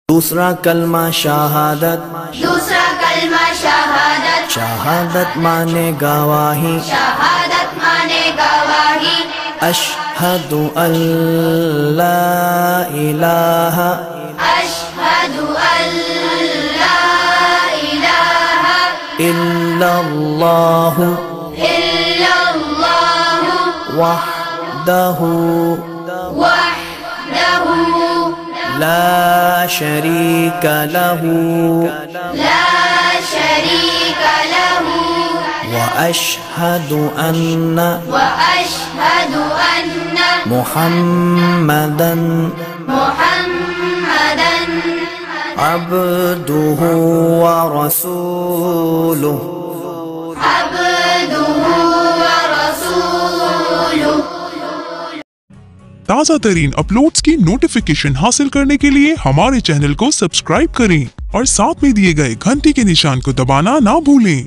दूसरा कलमा शहादत, दूसरा कलमा शहादत, शहादत माने गवाही, शहादत माने गवाही। अशहदु अल्ला इलाहा, अशहदु अल्ला इलाहा इल्लल्लाहु इल्लल्लाहु वहदहु वहदहु ला शरीक लहु ला शरीक लहु व अशहदु अन्ना वअशहदु अन्न मुहम्मदन मुहम्मदन अब्दुहु व रसूलुहु। अब्दुहु व रसूलुहु। ताज़ा तरीन अपलोड्स की नोटिफिकेशन हासिल करने के लिए हमारे चैनल को सब्सक्राइब करें और साथ में दिए गए घंटी के निशान को दबाना ना भूलें।